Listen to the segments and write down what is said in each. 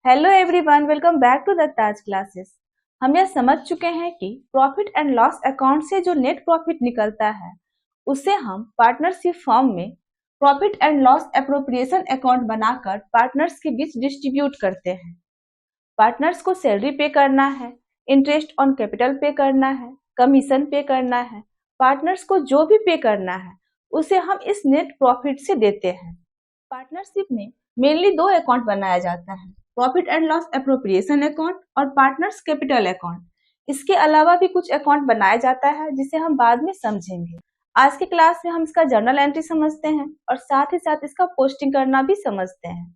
Hello everyone, welcome back to the Taj classes. हम यह समझ चुके हैं कि प्रॉफिट एंड लॉस अकाउंट से जो नेट प्रॉफिट निकलता है उसे हम पार्टनरशिप फॉर्म में profit and loss appropriation account बनाकर पार्टनर्स के बीच डिस्ट्रीब्यूट करते हैं। पार्टनर्स को सैलरी पे करना है, इंटरेस्ट ऑन कैपिटल पे करना है, कमीशन पे करना है। पार्टनर्स को जो भी पे करना है उसे हम इस नेट प्रॉफिट से देते हैं। पार्टनरशिप में मेनली दो अकाउंट बनाया जाता है, profit and loss appropriation account और पार्टनर्स कैपिटल अकाउंट। इसके अलावा भी कुछ अकाउंट बनाया जाता है जिसे हम बाद में समझेंगे। आज के क्लास में हम इसका जर्नल एंट्री समझते हैं और साथ ही साथ इसका पोस्टिंग करना भी समझते हैं।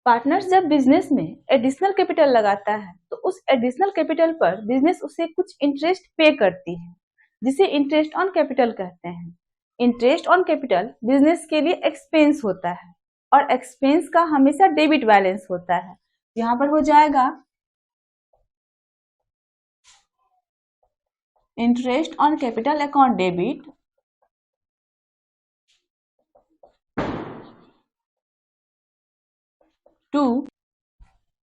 पार्टनर्स जब बिजनेस में एडिशनल कैपिटल लगाता है तो उस एडिशनल कैपिटल पर बिजनेस उसे कुछ इंटरेस्ट पे करती है जिसे इंटरेस्ट ऑन कैपिटल कहते हैं। इंटरेस्ट ऑन कैपिटल बिजनेस के लिए एक्सपेंस होता है और एक्सपेंस का हमेशा डेबिट बैलेंस होता है। यहाँ पर हो जाएगा interest on capital account debit to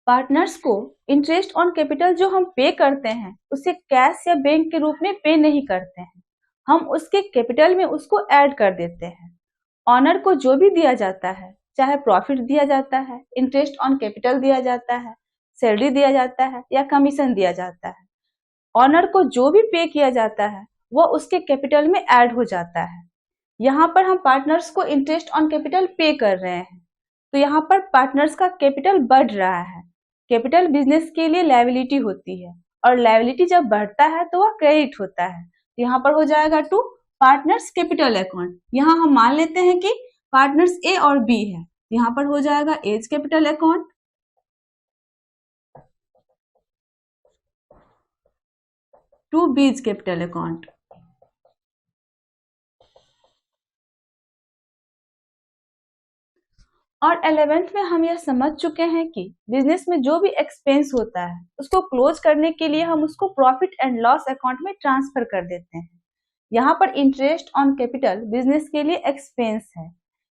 partners को इंटरेस्ट ऑन कैपिटल जो हम पे करते हैं उसे कैश या बैंक के रूप में पे नहीं करते हैं, हम उसके कैपिटल में उसको ऐड कर देते हैं। ऑनर को जो भी दिया जाता है, चाहे प्रॉफिट दिया जाता है, इंटरेस्ट ऑन कैपिटल दिया जाता है, सैलरी दिया जाता है या कमीशन दिया जाता है, ऑनर को जो भी पे किया जाता है वो उसके कैपिटल में ऐड हो जाता है। यहाँ पर हम पार्टनर्स को इंटरेस्ट ऑन कैपिटल पे कर रहे हैं तो यहाँ पर पार्टनर्स का कैपिटल बढ़ रहा है। कैपिटल बिजनेस के लिए लायबिलिटी होती है और लायबिलिटी जब बढ़ता है तो वह क्रेडिट होता है। यहाँ पर हो जाएगा टू पार्टनर्स कैपिटल अकाउंट। यहाँ हम मान लेते हैं कि पार्टनर्स ए और बी है, यहाँ पर हो जाएगा A's capital account to B's capital account. और 11th में हम यह समझ चुके हैं कि बिजनेस में जो भी एक्सपेंस होता है उसको क्लोज करने के लिए हम उसको प्रॉफिट एंड लॉस अकाउंट में ट्रांसफर कर देते हैं। यहाँ पर इंटरेस्ट ऑन कैपिटल बिजनेस के लिए एक्सपेंस है,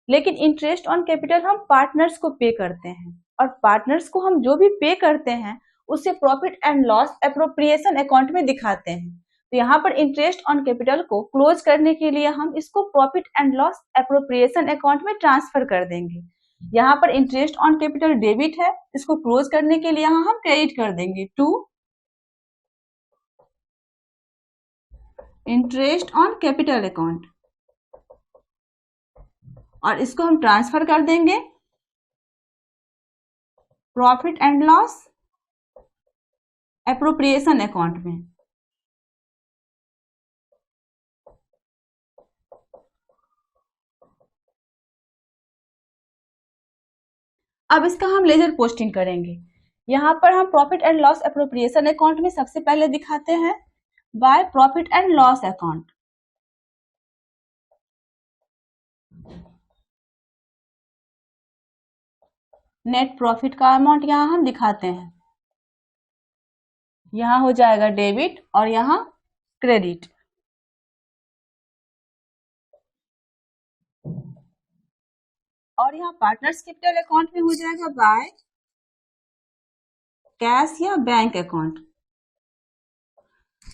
लेकिन इंटरेस्ट ऑन कैपिटल हम पार्टनर्स को पे करते हैं और पार्टनर्स को हम जो भी पे करते हैं उसे profit and loss appropriation account में दिखाते हैं। तो यहाँ पर इंटरेस्ट ऑन कैपिटल को क्लोज करने के लिए हम इसको profit and loss appropriation account में ट्रांसफर कर देंगे। यहाँ पर इंटरेस्ट ऑन कैपिटल डेबिट है, इसको क्लोज करने के लिए यहाँ हम क्रेडिट कर देंगे to interest on capital account और इसको हम ट्रांसफर कर देंगे profit and loss appropriation account में। अब इसका हम लेजर पोस्टिंग करेंगे। यहाँ पर हम profit and loss appropriation account में सबसे पहले दिखाते हैं bye profit and loss account. Net profit का अमाउंट यहाँ हम दिखाते हैं, यहाँ हो जाएगा डेबिट और यहाँ क्रेडिट। और यहाँ पार्टनर्स कैपिटल अकाउंट में हो जाएगा बाय कैश या बैंक अकाउंट।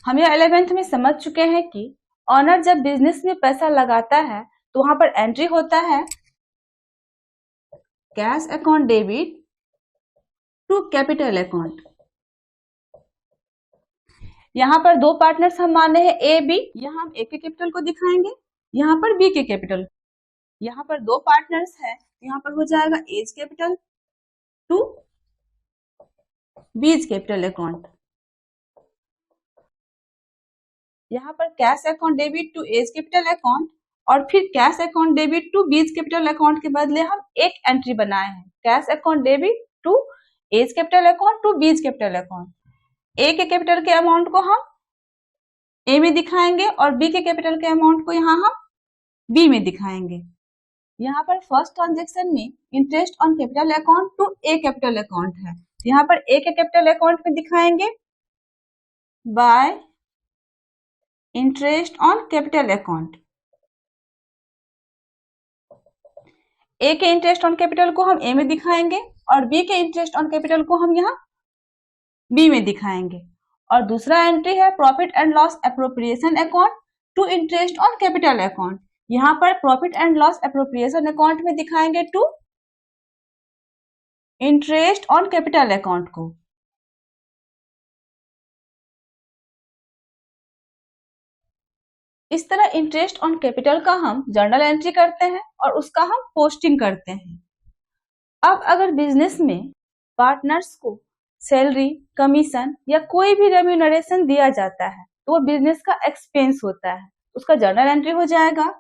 हम यह 11th में समझ चुके हैं कि ऑनर जब बिजनेस में पैसा लगाता है तो वहां पर एंट्री होता है cash account debit to capital account. यहाँ पर दो पार्टनर्स हम मान रहे हैं ए बी, यहाँ हम ए के कैपिटल को दिखाएंगे, यहाँ पर बी के कैपिटल। यहाँ पर दो पार्टनर्स है, यहाँ पर हो जाएगा A's capital to B's capital account. यहाँ पर cash account debit to A's capital account और फिर cash account debit to B's capital account के बदले हम एक एंट्री बनाए हैं cash account debit to A's capital account to B's capital account. A के कैपिटल के अमाउंट को हम ए में दिखाएंगे और बी के कैपिटल के अमाउंट को यहाँ हम बी में दिखाएंगे। यहाँ पर फर्स्ट ट्रांजेक्शन में interest on capital account to A capital account है, यहाँ पर ए के कैपिटल अकाउंट में दिखाएंगे by interest on capital account. A के इंटरेस्ट ऑन कैपिटल को हम ए में दिखाएंगे और बी के इंटरेस्ट ऑन कैपिटल को हम यहाँ बी में दिखाएंगे। और दूसरा एंट्री है profit and loss appropriation account to interest on capital account. यहाँ पर profit and loss appropriation account में दिखाएंगे to interest on capital account को। इस तरह इंटरेस्ट ऑन कैपिटल का हम जर्नल एंट्री करते हैं और उसका हम पोस्टिंग करते हैं। अब अगर बिजनेस में पार्टनर्स को सैलरी, कमीशन या कोई भी रेम्यूनरेशन दिया जाता है तो वो बिजनेस का एक्सपेंस होता है, उसका जर्नल एंट्री हो जाएगा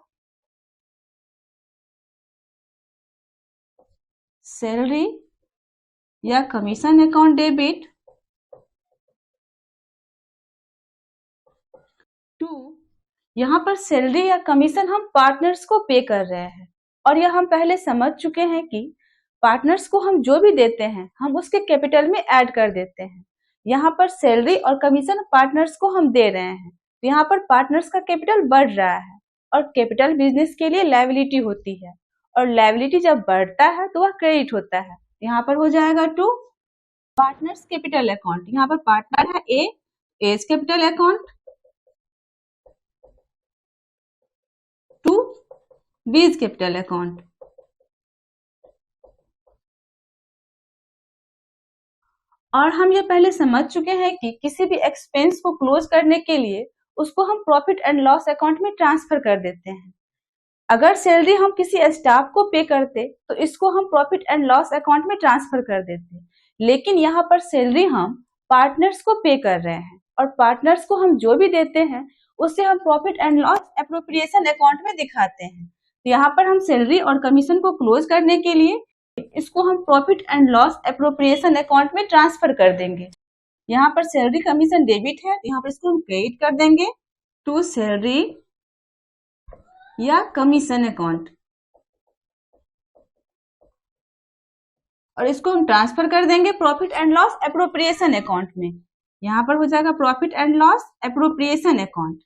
सैलरी या कमीशन अकाउंट डेबिट टू। यहाँ पर सैलरी या कमीशन हम पार्टनर्स को पे कर रहे हैं और यह हम पहले समझ चुके हैं कि पार्टनर्स को हम जो भी देते हैं हम उसके कैपिटल में ऐड कर देते हैं। यहाँ पर सैलरी और कमीशन पार्टनर्स को हम दे रहे हैं तो यहाँ पर पार्टनर्स का कैपिटल बढ़ रहा है और कैपिटल बिजनेस के लिए लायबिलिटी होती है और लायबिलिटी जब बढ़ता है तो वह क्रेडिट होता है। यहाँ पर हो जाएगा टू पार्टनर्स कैपिटल अकाउंट। यहाँ पर पार्टनर है A, A's capital account to B's capital account. और हम ये पहले समझ चुके हैं कि किसी भी एक्सपेंस को क्लोज करने के लिए उसको हम प्रॉफिट एंड लॉस अकाउंट में ट्रांसफर कर देते हैं। अगर सैलरी हम किसी स्टाफ को पे करते तो इसको हम प्रॉफिट एंड लॉस अकाउंट में ट्रांसफर कर देते, लेकिन यहाँ पर सैलरी हम पार्टनर्स को पे कर रहे हैं और पार्टनर्स को हम जो भी देते हैं उससे हम profit and loss appropriation account में दिखाते हैं। तो यहाँ पर हम सैलरी और कमीशन को क्लोज करने के लिए इसको हम profit and loss appropriation account में ट्रांसफर कर देंगे। यहाँ पर सैलरी कमीशन डेबिट है तो यहाँ पर इसको हम क्रेडिट कर देंगे टू सैलरी या कमीशन अकाउंट और इसको हम ट्रांसफर कर देंगे profit and loss appropriation account में। यहाँ पर हो जाएगा profit and loss appropriation account.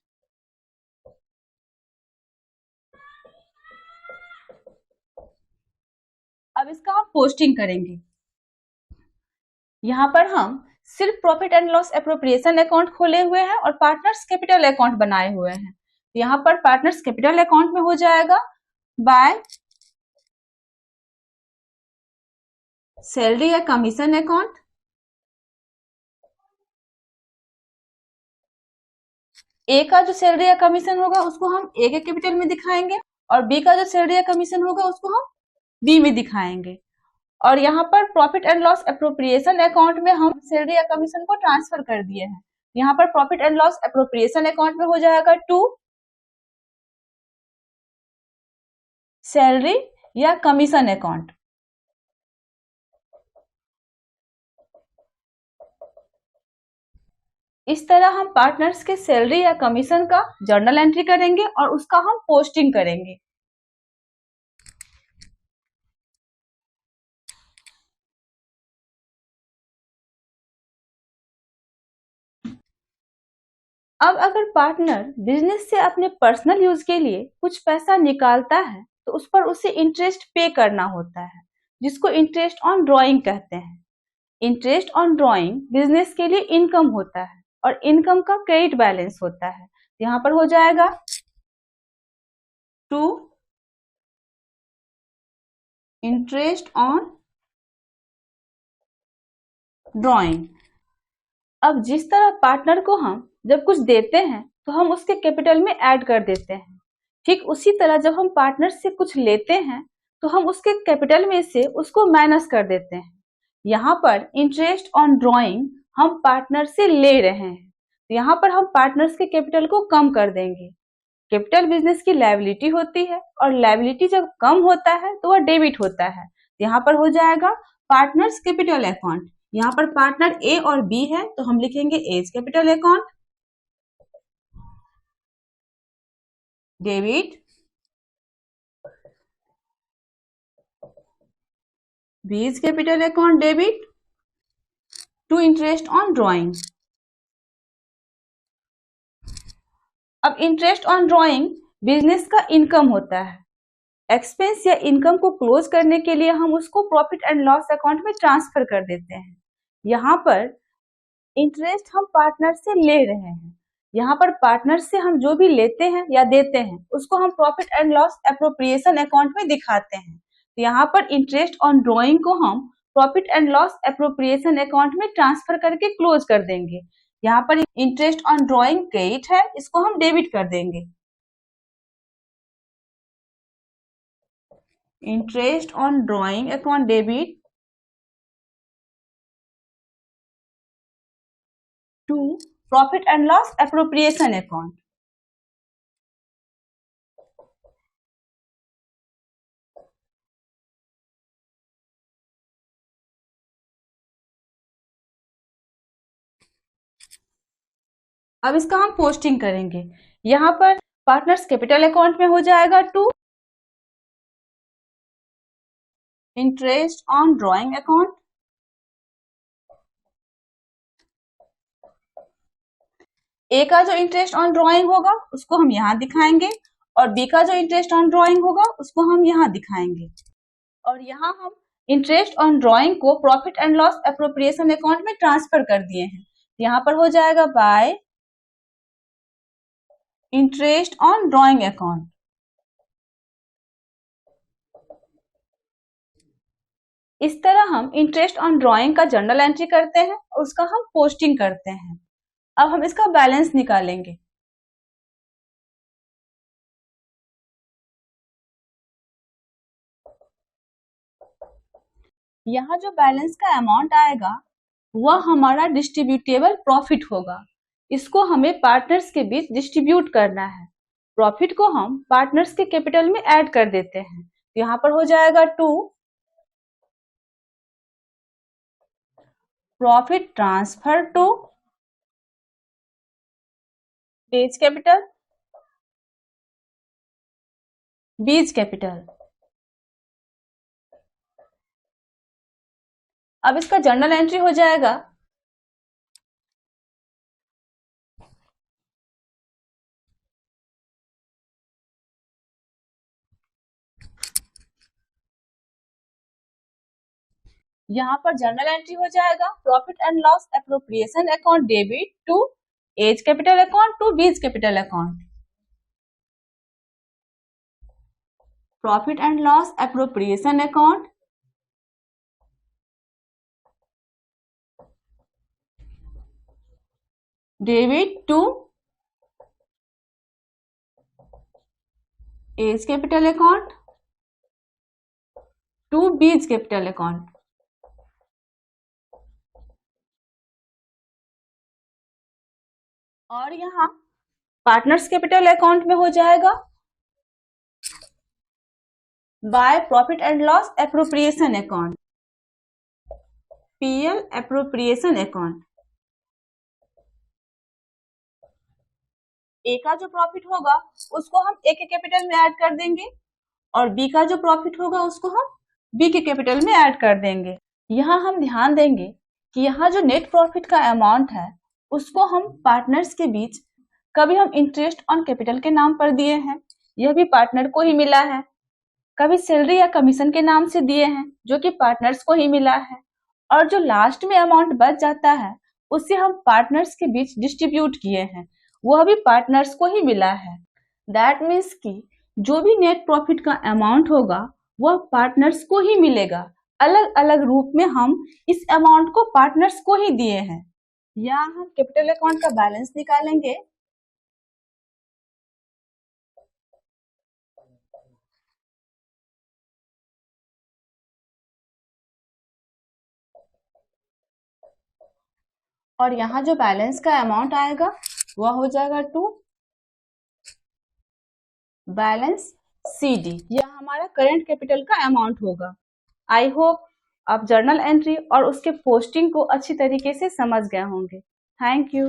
अब इसका हम पोस्टिंग करेंगे। यहाँ पर हम सिर्फ profit and loss appropriation account खोले हुए हैं और पार्टनर्स कैपिटल अकाउंट बनाए हुए हैं। यहाँ पर पार्टनर्स कैपिटल अकाउंट में हो जाएगा बाय सैलरी या कमीशन अकाउंट ए का जो सैलरी या कमीशन होगा उसको हम ए के कैपिटल में दिखाएंगे और बी का जो सैलरी या कमीशन होगा उसको हम बी में दिखाएंगे। और यहाँ पर profit and loss appropriation account में हम सैलरी या कमीशन को ट्रांसफर कर दिए हैं। यहाँ पर profit and loss appropriation account में हो जाएगा टू सैलरी या कमीशन अकाउंट। इस तरह हम पार्टनर्स के सैलरी या कमीशन का जर्नल एंट्री करेंगे और उसका हम पोस्टिंग करेंगे। अब अगर पार्टनर बिजनेस से अपने पर्सनल यूज के लिए कुछ पैसा निकालता है तो उस पर उसे इंटरेस्ट पे करना होता है, जिसको इंटरेस्ट ऑन ड्रॉइंग कहते हैं। इंटरेस्ट ऑन ड्रॉइंग बिजनेस के लिए इनकम होता है और इनकम का क्रेडिट बैलेंस होता है। यहाँ पर हो जाएगा टू इंटरेस्ट ऑन ड्रॉइंग। अब जिस तरह पार्टनर को हम जब कुछ देते हैं तो हम उसके कैपिटल में ऐड कर देते हैं, ठीक उसी तरह जब हम पार्टनर से कुछ लेते हैं तो हम उसके कैपिटल में से उसको माइनस कर देते हैं। यहाँ पर इंटरेस्ट ऑन ड्रॉइंग हम पार्टनर से ले रहे हैं तो यहाँ पर हम पार्टनर्स के कैपिटल को कम कर देंगे। कैपिटल बिजनेस की लायबिलिटी होती है और लायबिलिटी जब कम होता है तो वह डेबिट होता है। यहाँ पर हो जाएगा पार्टनर्स कैपिटल अकाउंट। यहाँ पर पार्टनर ए और बी है तो हम लिखेंगे A's capital account debit B's capital account debit to interest on drawing. अब इंटरेस्ट ऑन ड्रॉइंग बिजनेस का इनकम होता है एक्सपेंस या इनकम को क्लोज करने के लिए हम उसको प्रॉफिट एंड लॉस अकाउंट में ट्रांसफर कर देते हैं। यहाँ पर इंटरेस्ट हम पार्टनर से ले रहे हैं। यहाँ पर पार्टनर से हम जो भी लेते हैं या देते हैं उसको हम profit and loss appropriation account में दिखाते हैं। तो यहाँ पर इंटरेस्ट ऑन ड्रॉइंग को हम profit and loss appropriation account में ट्रांसफर करके क्लोज कर देंगे। यहाँ पर इंटरेस्ट ऑन ड्रॉइंग क्रेडिट है, इसको हम डेबिट कर देंगे। Interest on drawing account debit to profit and loss appropriation account. अब इसका हम पोस्टिंग करेंगे। यहाँ पर पार्टनर्स कैपिटल अकाउंट में हो जाएगा to interest on drawing account. A का जो इंटरेस्ट ऑन ड्रॉइंग होगा उसको हम यहाँ दिखाएंगे और बी का जो इंटरेस्ट ऑन ड्रॉइंग होगा उसको हम यहाँ दिखाएंगे। और यहाँ हम इंटरेस्ट ऑन ड्रॉइंग को profit and loss appropriation account में ट्रांसफर कर दिए हैं। यहाँ पर हो जाएगा bye interest on drawing account. इस तरह हम इंटरेस्ट ऑन ड्रॉइंग का जर्नल एंट्री करते हैं और उसका हम पोस्टिंग करते हैं। अब हम इसका बैलेंस निकालेंगे। यहाँ जो बैलेंस का अमाउंट आएगा वह हमारा डिस्ट्रीब्यूटेबल प्रॉफिट होगा। इसको हमें पार्टनर्स के बीच डिस्ट्रीब्यूट करना है। प्रॉफिट को हम पार्टनर्स के कैपिटल में ऐड कर देते हैं। तो यहाँ पर हो जाएगा to profit transfer to A's capital B's capital. अब इसका जर्नल एंट्री हो जाएगा यहाँ पर जर्नल एंट्री हो जाएगा profit and loss appropriation account debit to A's capital account to B's capital account. Profit and loss appropriation account debit to A's capital account to B's capital account. और यहाँ partners capital account में हो जाएगा by profit and loss appropriation account PL appropriation account. A का जो profit होगा उसको हम ए के कैपिटल में ऐड कर देंगे और बी का जो प्रॉफिट होगा उसको हम बी के कैपिटल में ऐड कर देंगे। यहाँ हम ध्यान देंगे कि यहाँ जो नेट प्रॉफिट का अमाउंट है उसको हम पार्टनर्स के बीच कभी हम इंटरेस्ट ऑन कैपिटल के नाम पर दिए हैं, यह भी पार्टनर को ही मिला है। कभी सैलरी या कमीशन के नाम से दिए हैं जो कि पार्टनर्स को ही मिला है। और जो लास्ट में अमाउंट बच जाता है उसे हम पार्टनर्स के बीच डिस्ट्रीब्यूट किए हैं, वह भी पार्टनर्स को ही मिला है। दैट मीन्स कि जो भी नेट प्रॉफिट का अमाउंट होगा वह पार्टनर्स को ही मिलेगा। अलग अलग रूप में हम इस अमाउंट को पार्टनर्स को ही दिए हैं। या हम कैपिटल अकाउंट का बैलेंस निकालेंगे। और यहाँ जो बैलेंस का अमाउंट आएगा वह हो जाएगा टू बैलेंस CD। यह हमारा करंट कैपिटल का अमाउंट होगा। आई होप आप जर्नल एंट्री और उसके पोस्टिंग को अच्छी तरीके से समझ गए होंगे। Thank you.